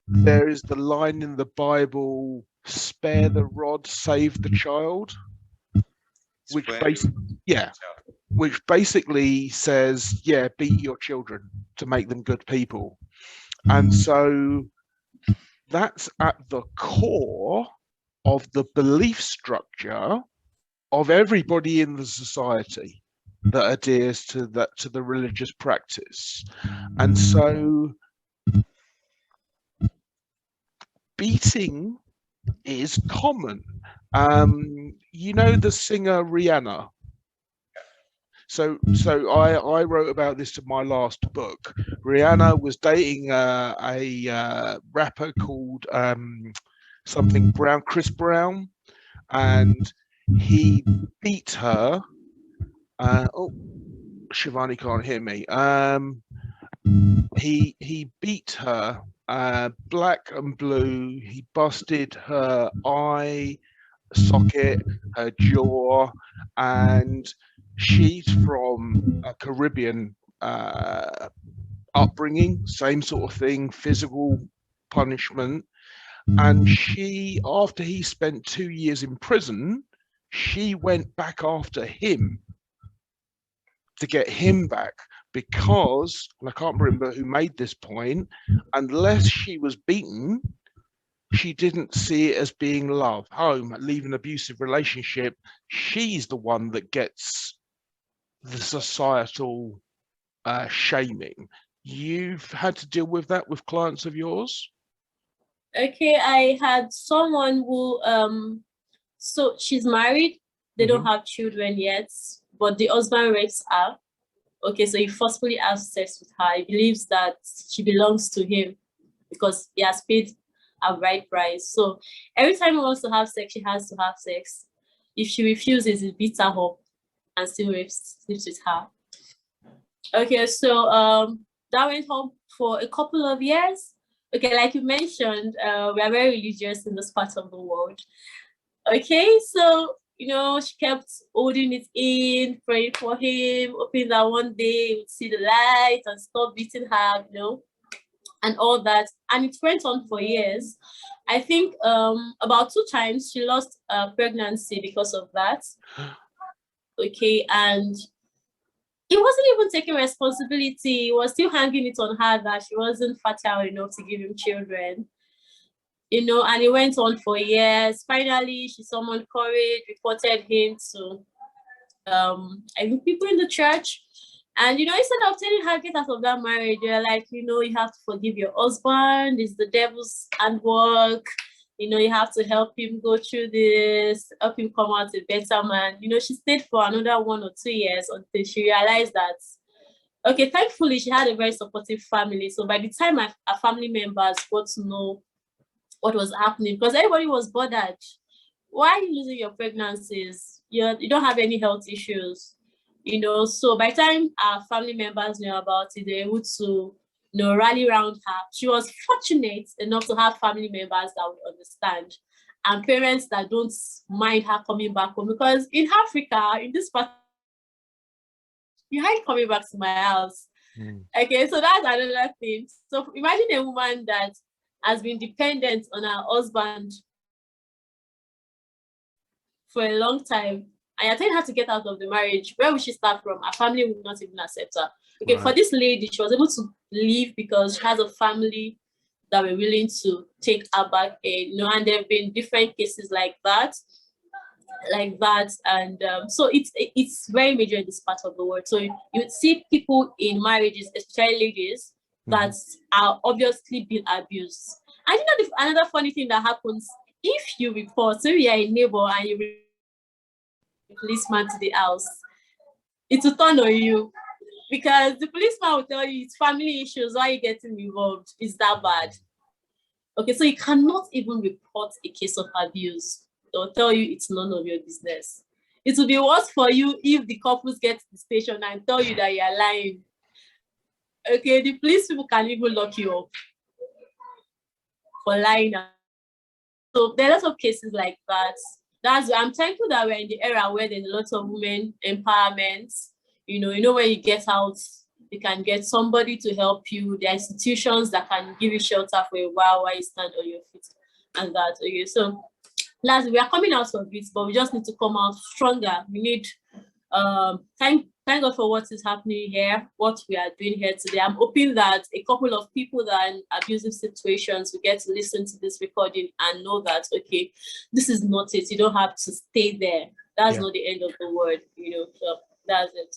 there is the line in the Bible, spare the rod, save the child, which yeah, which basically says, yeah, beat your children to make them good people. And so that's at the core of the belief structure of everybody in the society that adheres to the religious practice. And so beating is common. You know the singer Rihanna. So I wrote about this in my last book. Rihanna was dating a rapper called something Brown, Chris Brown, and he beat her. Oh, Shivani can't hear me. He beat her black and blue. He busted her eye socket, her jaw, and she's from a Caribbean upbringing, same sort of thing, physical punishment. And she, after he spent 2 years in prison, she went back after him to get him back because, and I can't remember who made this point, unless she was beaten, she didn't see it as being love, home, leave an abusive relationship. She's the one that gets the societal shaming. You've had to deal with that with clients of yours? Okay, I had someone who, so she's married, they don't have children yet, but the husband rapes her. Okay, so he forcefully has sex with her. He believes that she belongs to him because he has paid a right price. So every time he wants to have sex, she has to have sex. If she refuses, he beats her up and still sleeps with her. Okay, so that went on for a couple of years. Okay, like you mentioned, we are very religious in this part of the world. Okay, so you know, she kept holding it in, praying for him, hoping that one day he would see the light and stop beating her, you know, and all that. And it went on for years. I think about 2 times she lost pregnancy because of that. Okay, and he wasn't even taking responsibility. He was still hanging it on her that she wasn't fertile enough to give him children. You know, and it went on for years. Finally, she summoned courage, reported him to I think people in the church. And you know, instead of telling her get out of that marriage, they're like, you know, you have to forgive your husband, it's the devil's handwork, you know, you have to help him go through this, help him come out a better man. You know, she stayed for another 1 or 2 years until she realized that, okay, thankfully she had a very supportive family. So by the time our family members got to know what was happening, because everybody was bothered. Why are you losing your pregnancies? You don't have any health issues, you know. So by the time our family members knew about it, they were able to, you know, rally around her. She was fortunate enough to have family members that would understand and parents that don't mind her coming back home, because in Africa, in this part, you hate coming back to my house. Okay, so that's another thing. So imagine a woman that has been dependent on her husband for a long time, and you're telling her to get out of the marriage. Where will she start from? Her family will not even accept her. Okay, right. For this lady, she was able to leave because she has a family that were willing to take her back in, you know, and there have been different cases like that. And so it's very major in this part of the world. So you see people in marriages, especially ladies, that are obviously being abused. And you know, another funny thing that happens, if you report, so you are a neighbor and you report a policeman to the house, it will turn on you, because the policeman will tell you it's family issues, why are you getting involved? Is that bad? Okay, so you cannot even report a case of abuse. They'll tell you it's none of your business. It will be worse for you if the couples get to the station and tell you that you're lying. Okay, the police people can even lock you up for lying. So there are lots of cases like that. I'm thankful that we're in the era where there's a lot of women empowerment. You know, when you get out, You can get somebody to help you. There are institutions that can give you shelter for a while you stand on your feet and that. Okay, so lastly, we are coming out of it, but we just need to come out stronger. We need thank God for what is happening here, what we are doing here today. I'm hoping that a couple of people that are in abusive situations will get to listen to this recording and know that, okay, this is not it. You don't have to stay there. That's not the end of the world, you know. So that's it.